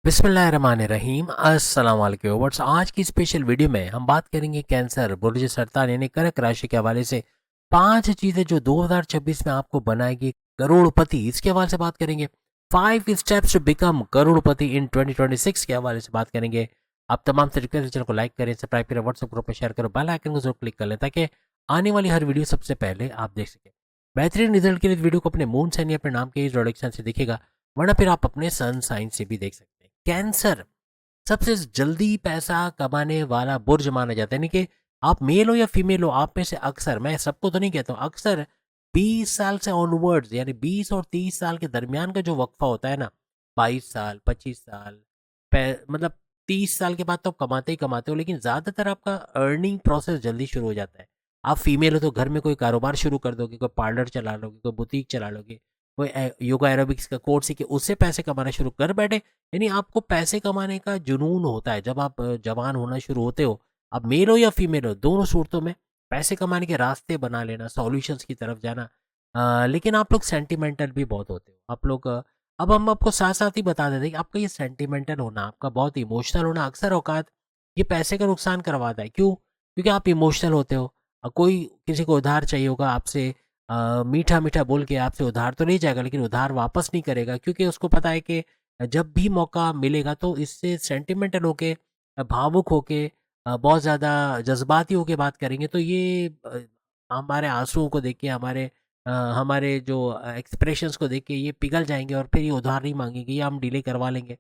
बिस्मिल्लाहिर्रहमानिर्रहीम अस्सलाम वालेकुम व्यूअर्स। आज की स्पेशल वीडियो में हम बात करेंगे कैंसर बुर्ज सरतान यानी कर्क राशि के हवाले से पांच चीजें जो 2026 में आपको बनाएगी करोड़पति। इसके हवाले से बात करेंगे। 5 स्टेप्स टू बिकम करोड़पति इन 2026 के हवाले से बात करेंगे। आप तमाम से रिक्वेस्ट चैनल को लाइक करें, सब्सक्राइब करें, व्हाट्सएप ग्रुप पर शेयर करो, बेल आइकन को जरूर क्लिक कर लें ताकि आने वाली हर वीडियो सबसे पहले आप देख सकें। बेहतरीन रिजल्ट के लिए वीडियो को अपने मून साइन या अपने नाम के इंट्रोडक्शन से दिखेगा, वरना फिर आप अपने सन साइन से भी देख सकते हैं। कैंसर सबसे जल्दी पैसा कमाने वाला बुर्ज माना जाता है, यानी कि आप मेल हो या फीमेल हो, आप में से अक्सर, मैं सबको तो नहीं कहता हूँ, अक्सर 20 साल से ऑनवर्ड्स यानी 20 और 30 साल के दरमियान का जो वक्फा होता है ना, 22 साल 25 साल, मतलब 30 साल के बाद तो आप कमाते ही कमाते हो, लेकिन ज़्यादातर आपका अर्निंग प्रोसेस जल्दी शुरू हो जाता है। आप फीमेल हो तो घर में कोई कारोबार शुरू कर दोगे, कोई पार्लर चला लोगे, कोई बुटीक चला लोगे, कोई योगा एरोबिक्स का कोर्स सीखे उससे पैसे कमाना शुरू कर बैठे। यानी आपको पैसे कमाने का जुनून होता है जब आप जवान होना शुरू होते हो। अब मेल हो या फीमेल हो, दोनों सूरतों में पैसे कमाने के रास्ते बना लेना, सॉल्यूशंस की तरफ जाना। लेकिन आप लोग सेंटिमेंटल भी बहुत होते हो आप लोग। अब हम आपको साथ साथ ही बता देते हैं कि आपका ये सेंटिमेंटल होना, आपका बहुत इमोशनल होना अक्सर औकात ये पैसे का नुकसान करवाता है। क्यों? क्योंकि आप इमोशनल होते हो। कोई किसी को उधार चाहिए होगा आपसे, मीठा मीठा बोल के आपसे उधार तो नहीं जाएगा, लेकिन उधार वापस नहीं करेगा, क्योंकि उसको पता है कि जब भी मौका मिलेगा तो इससे सेंटिमेंटल होके, भावुक होके, बहुत ज़्यादा जज्बाती होके बात करेंगे तो ये हमारे आंसुओं को देख के, हमारे जो एक्सप्रेशंस को देख के ये पिघल जाएंगे और फिर ये उधार नहीं मांगेंगे या हम डिले करवा लेंगे।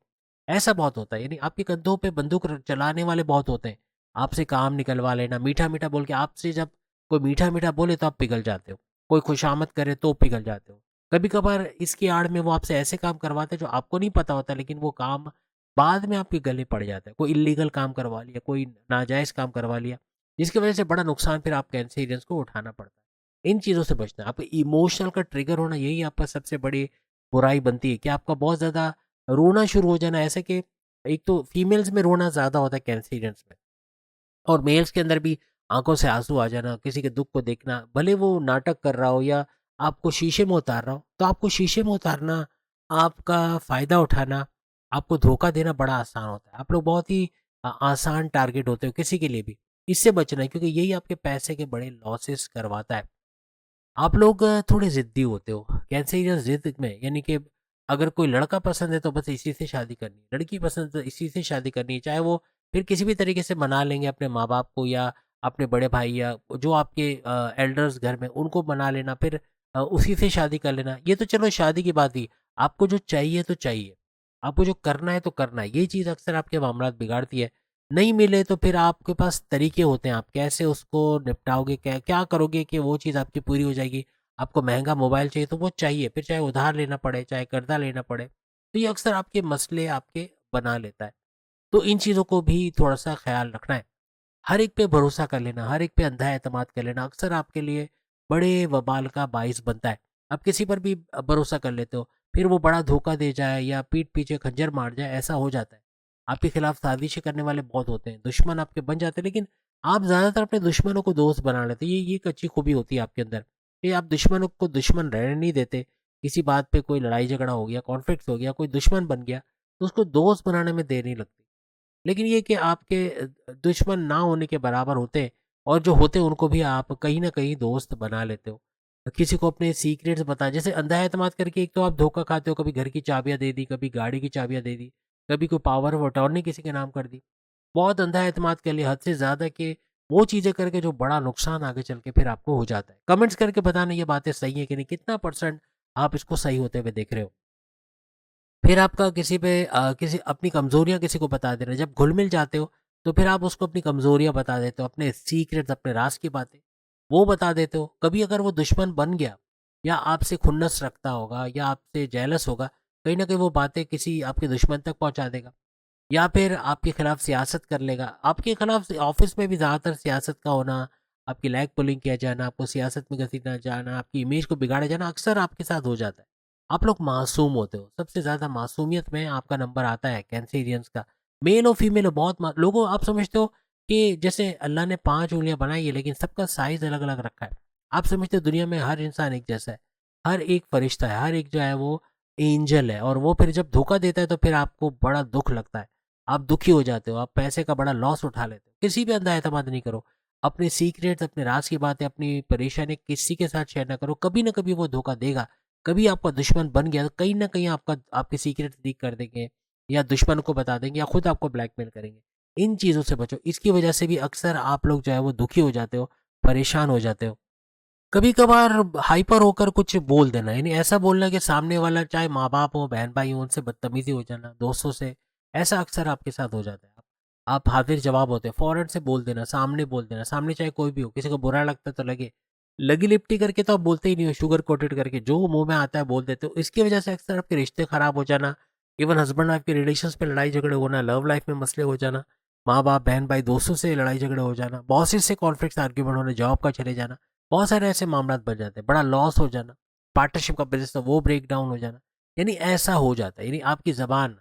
ऐसा बहुत होता है, यानी आपके कंधों पे बंदूक चलाने वाले बहुत होते हैं। आपसे काम निकलवा लेना, मीठा मीठा बोल के, आपसे जब कोई मीठा मीठा बोले तो आप पिघल जाते हो, कोई खुशामद करे तो पिघल जाते हो। कभी कभार इसकी आड़ में वो आपसे ऐसे काम करवाते हैं जो आपको नहीं पता होता, लेकिन वो काम बाद में आपके गले पड़ जाता है। कोई इलीगल काम करवा लिया, कोई नाजायज़ काम करवा लिया, जिसकी वजह से बड़ा नुकसान फिर आप कैंसेरियंस को उठाना पड़ता है। इन चीज़ों से बचना है। आपका इमोशनल का ट्रिगर होना, यही आपका सबसे बड़ी बुराई बनती है कि आपका बहुत ज़्यादा रोना शुरू हो जाना। ऐसे कि एक तो फीमेल्स में रोना ज़्यादा होता है कैंसेरियंस में, और मेल्स के अंदर भी आंखों से आंसू आ जाना, किसी के दुख को देखना, भले वो नाटक कर रहा हो या आपको शीशे में उतार रहा हो, तो आपको शीशे में उतारना, आपका फ़ायदा उठाना, आपको धोखा देना बड़ा आसान होता है। आप लोग बहुत ही आसान टारगेट होते हो किसी के लिए भी। इससे बचना है, क्योंकि यही आपके पैसे के बड़े लॉसेस करवाता है। आप लोग थोड़े ज़िद्दी होते हो, कैंसेरियस ज़िद में, यानी कि अगर कोई लड़का पसंद है तो बस इसी से शादी करनी है, लड़की पसंद है तो इसी से शादी करनी है, चाहे वो फिर किसी भी तरीके से मना लेंगे अपने माँ बाप को या अपने बड़े भाई या जो आपके एल्डर्स घर में, उनको मना लेना, फिर उसी से शादी कर लेना। ये तो चलो शादी की बात ही, आपको जो चाहिए तो चाहिए, आपको जो करना है तो करना है। ये चीज़ अक्सर आपके मामला बिगाड़ती है। नहीं मिले तो फिर आपके पास तरीके होते हैं, आप कैसे उसको निपटाओगे, क्या क्या करोगे कि वो चीज़ आपकी पूरी हो जाएगी। आपको महंगा मोबाइल चाहिए तो वो चाहिए, फिर चाहे उधार लेना पड़े, चाहे कर्जा लेना पड़े, तो ये अक्सर आपके मसले आपके बना लेता है। तो इन चीज़ों को भी थोड़ा सा ख्याल रखना है। हर एक पे भरोसा कर लेना, हर एक पे अंधा एतमाद कर लेना अक्सर आपके लिए बड़े वबाल का बाइस बनता है। आप किसी पर भी भरोसा कर लेते हो, फिर वो बड़ा धोखा दे जाए या पीठ पीछे खंजर मार जाए, ऐसा हो जाता है। आपके खिलाफ साजिशें करने वाले बहुत होते हैं, दुश्मन आपके बन जाते हैं, लेकिन आप ज़्यादातर अपने दुश्मनों को दोस्त बना लेते हैं। ये एक अच्छी खूबी होती है आपके अंदर कि आप दुश्मनों को दुश्मन रहने नहीं देते। किसी बात पे कोई लड़ाई झगड़ा हो गया, कॉन्फ्लिक्ट हो गया, कोई दुश्मन बन गया, तो उसको दोस्त बनाने में देर नहीं लगती। लेकिन ये कि आपके दुश्मन ना होने के बराबर होते हैं, और जो होते हैं उनको भी आप कहीं ना कहीं दोस्त बना लेते हो। किसी को अपने सीक्रेट्स बता, जैसे अंधा एतमाद करके एक तो आप धोखा खाते हो, कभी घर की चाबियां दे दी, कभी गाड़ी की चाबियां दे दी, कभी कोई पावर ऑफ अटॉर्नी किसी के नाम कर दी, बहुत अंधा एतमाद कर लिया हद से ज़्यादा कि वो चीज़ें करके जो बड़ा नुकसान आगे चल के फिर आपको हो जाता है। कमेंट्स करके बताना ये बातें सही है कि नहीं, कितना परसेंट आप इसको सही होते हुए देख रहे हो। फिर आपका किसी पे किसी अपनी कमज़ोरियाँ किसी को बता देना, जब घुल-मिल जाते हो, तो फिर आप उसको अपनी कमज़ोरियाँ बता देते हो, अपने सीक्रेट्स, अपने राज़ की बातें, वो बता देते हो। कभी अगर वो दुश्मन बन गया या आपसे खुन्नस रखता होगा या आपसे जेलस होगा, कहीं न कहीं वो बातें किसी आपके दुश्मन तक पहुँचा देगा, या फिर आपके खिलाफ सियासत कर लेगा। आपके खिलाफ ऑफ़िस में भी ज़्यादातर सियासत का होना, आपकी लैग पुलिंग किया जाना, आपको सियासत में घसीटा जाना, आपकी इमेज को बिगाड़ा जाना अक्सर आपके साथ हो जाता है। आप लोग मासूम होते हो, सबसे ज़्यादा मासूमियत में आपका नंबर आता है कैंसेरियंस का। मेल हो फीमेल हो, बहुत लोगों, आप समझते हो कि जैसे अल्लाह ने 5 उँगलियाँ बनाई है लेकिन सबका साइज़ अलग-अलग रखा है। आप समझते हो दुनिया में हर इंसान एक जैसा है, हर एक फरिश्ता है, हर एक जो है वो एंजल है, और वो फिर जब धोखा देता है तो फिर आपको बड़ा दुख लगता है, आप दुखी हो जाते हो, आप पैसे का बड़ा लॉस उठा लेते हो। किसी पे अंधा एतमाद नहीं करो, अपने सीक्रेट्स, अपने राज की बातें, अपनी परेशानी किसी के साथ शेयर ना करो। कभी ना कभी वो धोखा देगा, कभी आपका दुश्मन बन गया तो कहीं ना कहीं आपके सीक्रेट्स लीक कर देंगे, या दुश्मन को बता देंगे, या खुद आपको ब्लैकमेल करेंगे। इन चीज़ों से बचो। इसकी वजह से भी अक्सर आप लोग जो है वो दुखी हो जाते हो, परेशान हो जाते हो। कभी कभार हाइपर होकर कुछ बोल देना, यानी ऐसा बोलना कि सामने वाला, चाहे माँ बाप हो, बहन भाई हो, उनसे बदतमीजी हो जाना, दोस्तों से, ऐसा अक्सर आपके साथ हो जाता है। आप हाजिर जवाब होते हैं, फौरन से बोल देना, सामने बोल देना, सामने चाहे कोई भी हो, किसी को बुरा लगता है तो लगे, लगी लिपटी करके तो आप बोलते ही नहीं हो, शुगर कोटेड करके जो मुंह में आता है बोल देते हो। इसकी वजह से अक्सर आपके रिश्ते खराब हो जाना, इवन हस्बैंड वाइफ के रिलेशन पे लड़ाई झगड़े होना, लव लाइफ में मसले हो जाना, माँ बाप, बहन भाई, दोस्तों से लड़ाई झगड़े हो जाना, बॉसेस से कॉन्फ्लिक्ट आर्ग्यूमेंट होने, जॉब का चले जाना, बहुत सारे ऐसे मामला बन जाते हैं, बड़ा लॉस हो जाना, पार्टनरशिप का बिजनेस था वो ब्रेक डाउन हो जाना, यानी ऐसा हो जाता है। यानी आपकी जबान,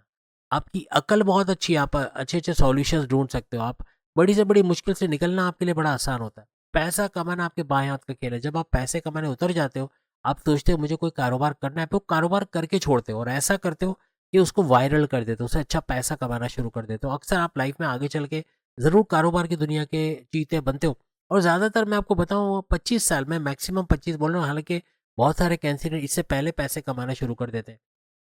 आपकी अकल बहुत अच्छी है, आप अच्छे अच्छे सॉल्यूशंस ढूंढ सकते हो, आप बड़ी से बड़ी मुश्किल से निकलना आपके लिए बड़ा आसान होता है। पैसा कमाना आपके बाएं हाथ का खेल है। जब आप पैसे कमाने उतर जाते हो, आप सोचते हो मुझे कोई कारोबार करना है, फिर कारोबार करके छोड़ते हो और ऐसा करते हो कि उसको वायरल कर देते हो, उससे अच्छा पैसा कमाना शुरू कर देते हो। अक्सर आप लाइफ में आगे चल के ज़रूर कारोबार की दुनिया के चीते बनते हो। और ज़्यादातर मैं आपको बताऊँ, 25 साल में मैक्सिमम 25 बोल रहा हूँ, हालांकि बहुत सारे कैंसिडर इससे पहले पैसे कमाना शुरू कर देते हैं।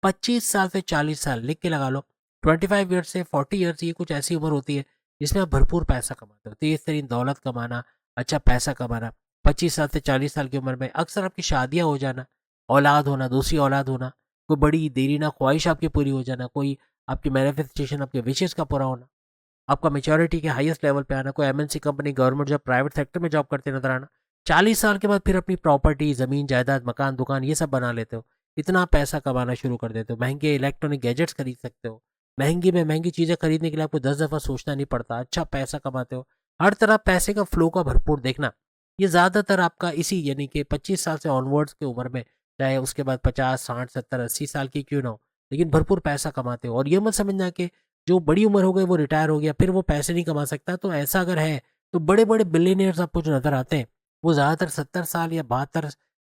25 साल से 40 साल लिख के लगा लो, 25 ईयर्स से 40 ईयर्स, ये कुछ ऐसी उम्र होती है जिसमें आप भरपूर पैसा कमाते हो, तेज तरीन दौलत कमाना, अच्छा पैसा कमाना। 25 साल से 40 साल की उम्र में अक्सर आपकी शादियां हो जाना, औलाद होना, दूसरी औलाद होना, कोई बड़ी देरी ना ख्वाहिश आपकी पूरी हो जाना, कोई आपकी मैनिफेस्टेशन, आपके विशेष का पूरा होना, आपका मेच्योरिटी के हाईएस्ट लेवल पे आना, कोई MNC company, government job, private sector में जॉब करते नजर आना। 40 साल के बाद फिर अपनी प्रॉपर्टी, जमीन जायदाद, मकान, दुकान, ये सब बना लेते हो, इतना पैसा कमाना शुरू कर देते हो, महंगे इलेक्ट्रॉनिक गैजेट्स खरीद सकते हो, महंगी में महंगी चीजें खरीदने के लिए आपको 10 दफा सोचना नहीं पड़ता, अच्छा पैसा कमाते हो। हर तरह पैसे का फ्लो का भरपूर देखना, ये ज्यादातर आपका इसी, यानी कि 25 साल से ऑनवर्ड्स की उम्र में, चाहे उसके बाद 50, 60, 70, 80 साल की क्यों ना हो, लेकिन भरपूर पैसा कमाते हो। और ये मत समझना कि जो बड़ी उम्र हो गई वो रिटायर हो गया फिर वो पैसे नहीं कमा सकता, तो ऐसा अगर है तो बड़े बड़े बिलियनियर्स आपको जो नजर आते हैं वो ज्यादातर 70 साल या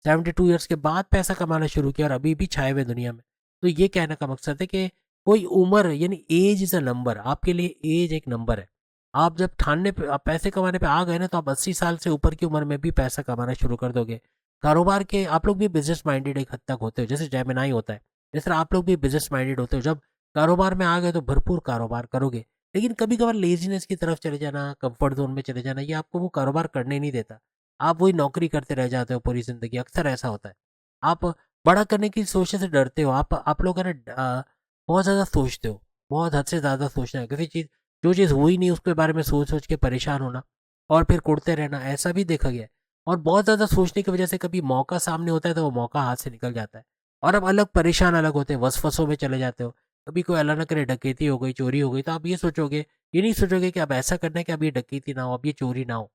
72 ईयर्स के बाद पैसा कमाना शुरू किया और अभी भी छाए हुए दुनिया में। तो ये कहने का मकसद है कि कोई उम्र, यानी एज इज अ नंबर, आपके लिए एज एक नंबर है। आप जब ठानने पे, आप पैसे कमाने पे आ गए ना, तो आप 80 साल से ऊपर की उम्र में भी पैसा कमाना शुरू कर दोगे। कारोबार के आप लोग भी बिजनेस माइंडेड एक हद तक होते हो, जैसे जेमिनाई होता है, जिस तरह आप लोग भी बिजनेस माइंडेड होते हो। जब कारोबार में आ गए तो भरपूर कारोबार करोगे, लेकिन कभी कभार लेजीनेस की तरफ चले जाना, कंफर्ट जोन में चले जाना, ये आपको वो कारोबार करने नहीं देता। आप वही नौकरी करते रह जाते हो पूरी जिंदगी, अक्सर ऐसा होता है। आप बड़ा करने की सोचने से डरते हो, आप लोग है ना, बहुत ज़्यादा सोचते हो, बहुत हद से ज़्यादा सोचना है किसी चीज़, जो चीज़ हुई नहीं उसके बारे में सोच सोच के परेशान होना और फिर कुड़ते रहना, ऐसा भी देखा गया है। और बहुत ज़्यादा सोचने की वजह से कभी मौका सामने होता है तो वो मौका हाथ से निकल जाता है, और अब अलग परेशान अलग होते हैं, वसवसों में चले जाते हो। कभी कोई अल्लाह ना करे डकैती हो गई, चोरी हो गई, तो आप ये सोचोगे, ये नहीं सोचोगे कि अब ऐसा करना है कि अब ये डकैती ना हो, अब ये चोरी ना हो।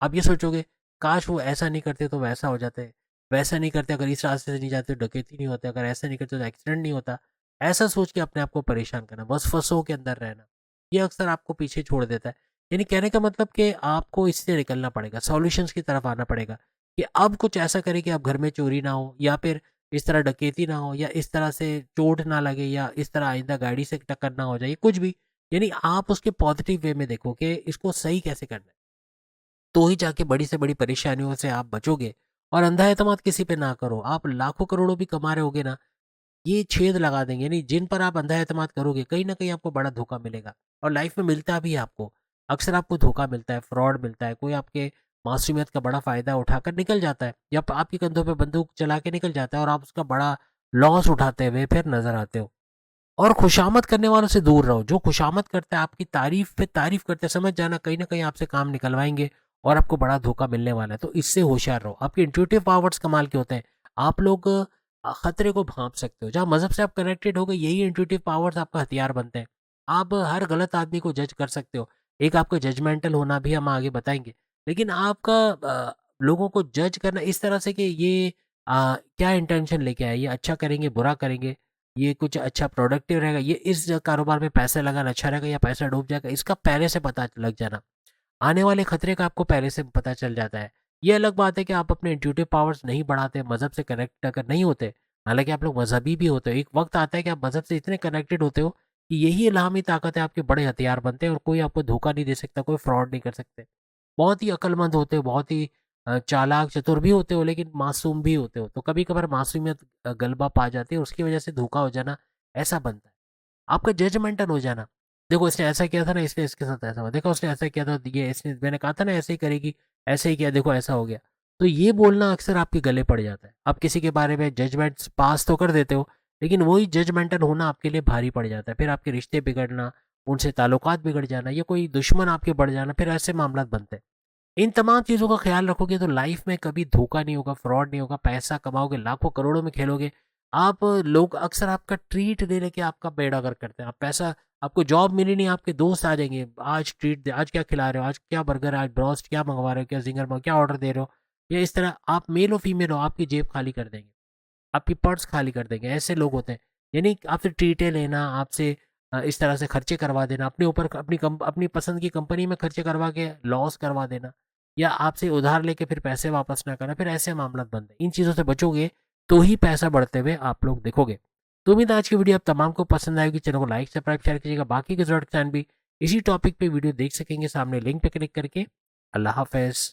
आप ये सोचोगे काश वो ऐसा नहीं करते तो वैसा हो जाते, वैसा नहीं करते अगर इस रास्ते से नहीं जाते तो डकैती नहीं होती, अगर ऐसा नहीं करते तो एक्सीडेंट नहीं होता। ऐसा सोच के अपने आप को परेशान करना, बस फंसों के अंदर रहना, ये अक्सर आपको पीछे छोड़ देता है। यानी कहने का मतलब कि आपको इससे निकलना पड़ेगा, सॉल्यूशंस की तरफ आना पड़ेगा, कि अब कुछ ऐसा करें कि अब घर में चोरी ना हो, या फिर इस तरह डकैती ना हो, या इस तरह से चोट ना लगे, या इस तरह आइंदा गाड़ी से टक्कर ना हो जाए, कुछ भी। यानी आप उसके पॉजिटिव वे में देखो कि इसको सही कैसे करना है, तो ही जाके बड़ी से बड़ी परेशानियों से आप बचोगे। और अंधा एतमाद किसी पे ना करो। आप लाखों करोड़ों भी कमा रहे होगे ना, ये छेद लगा देंगे, यानी जिन पर आप अंधा एतमाद करोगे कहीं ना कहीं आपको बड़ा धोखा मिलेगा। और लाइफ में मिलता भी है आपको, अक्सर आपको धोखा मिलता है, फ्रॉड मिलता है, कोई आपके मासूमियत का बड़ा फायदा उठाकर निकल जाता है, या आपके कंधों पे बंदूक चला के निकल जाता है, और आप उसका बड़ा लॉस उठाते हुए फिर नजर आते हो। और खुशामद करने वालों से दूर रहो। जो खुशामद करता है, आपकी तारीफ पे तारीफ करते हैं, समझ जाना कहीं ना कहीं आपसे काम निकलवाएंगे और आपको बड़ा धोखा मिलने वाला है, तो इससे होशियार रहो। आपके इंट्यूटिव पावर्स कमाल के होते हैं, आप लोग खतरे को भांप सकते हो। जहाँ मजहब से आप कनेक्टेड हो गए, यही इंट्यूटिव पावर्स आपका हथियार बनते हैं। आप हर गलत आदमी को जज कर सकते हो, एक आपका जजमेंटल होना भी हम आगे बताएंगे। लेकिन आपका लोगों को जज करना इस तरह से कि ये क्या इंटेंशन लेके आए, ये अच्छा करेंगे बुरा करेंगे, ये कुछ अच्छा प्रोडक्टिव रहेगा, ये इस कारोबार में पैसे लगाना अच्छा रहेगा या पैसा डूब जाएगा, इसका पहले से पता लग जाना, आने वाले खतरे का आपको पहले से पता चल जाता है। ये अलग बात है कि आप अपने इंट्यूटिव पावर्स नहीं बढ़ाते, मजहब से कनेक्ट अगर नहीं होते, हालांकि आप लोग मजहबी भी होते हो, एक वक्त आता है कि आप मजहब से इतने कनेक्टेड होते हो कि यही इल्हामी ताकत है, आपके बड़े हथियार बनते हैं और कोई आपको धोखा नहीं दे सकता, कोई फ्रॉड नहीं कर सकते। बहुत ही अक्लमंद होते हो, बहुत ही चालाक चतुर भी होते हो, लेकिन मासूम भी होते हो। तो कभी कभार मासूमियत गलबा पा जाती है, उसकी वजह से धोखा हो जाना ऐसा बनता है। आपका जजमेंटल हो जाना, देखो इसने ऐसा किया था ना, इसलिए इसके साथ ऐसा हुआ, देखो उसने ऐसा किया था, ये इसने, मैंने कहा था ना ऐसे ही करेगी, ऐसे ही किया, देखो ऐसा हो गया। तो ये बोलना अक्सर आपके गले पड़ जाता है। आप किसी के बारे में जजमेंट्स पास तो कर देते हो, लेकिन वही जजमेंटल होना आपके लिए भारी पड़ जाता है। फिर आपके रिश्ते बिगड़ना, उनसे ताल्लुकात बिगड़ जाना, या कोई दुश्मन आपके बढ़ जाना, फिर ऐसे मामला बनते हैं। इन तमाम चीज़ों का ख्याल रखोगे तो लाइफ में कभी धोखा नहीं होगा, फ्रॉड नहीं होगा, पैसा कमाओगे, लाखों करोड़ों में खेलोगे आप। लोग अक्सर आपका ट्रीट दे लेके आपका बेड़ा गर्क करते हैं। आप पैसा, आपको जॉब मिली नहीं, आपके दोस्त आ जाएंगे, आज ट्रीट दे, आज क्या खिला रहे हो, आज क्या बर्गर, आज ब्रोस्ट क्या मंगवा रहे हो, क्या जिंगर में क्या ऑर्डर दे रहे हो, या इस तरह आप मेल हो फीमेल हो, आपकी जेब खाली कर देंगे, आपकी पर्स खाली कर देंगे। ऐसे लोग होते हैं। यानी आपसे ट्रीटें लेना, आपसे इस तरह से खर्चे करवा देना, अपने ऊपर अपनी पसंद की कंपनी में खर्चे करवा के लॉस करवा देना, या आपसे उधार लेके फिर पैसे वापस ना करना, फिर ऐसे मामला बनते हैं। इन चीज़ों से बचोगे तो ही पैसा बढ़ते हुए आप लोग देखोगे। तो उम्मीद है आज की वीडियो आप तमाम को पसंद आएगी। चैनल को लाइक सब्सक्राइब शेयर कीजिएगा। बाकी के जरूरत भी इसी टॉपिक पे वीडियो देख सकेंगे सामने लिंक पे क्लिक करके। अल्लाह हाफिज़।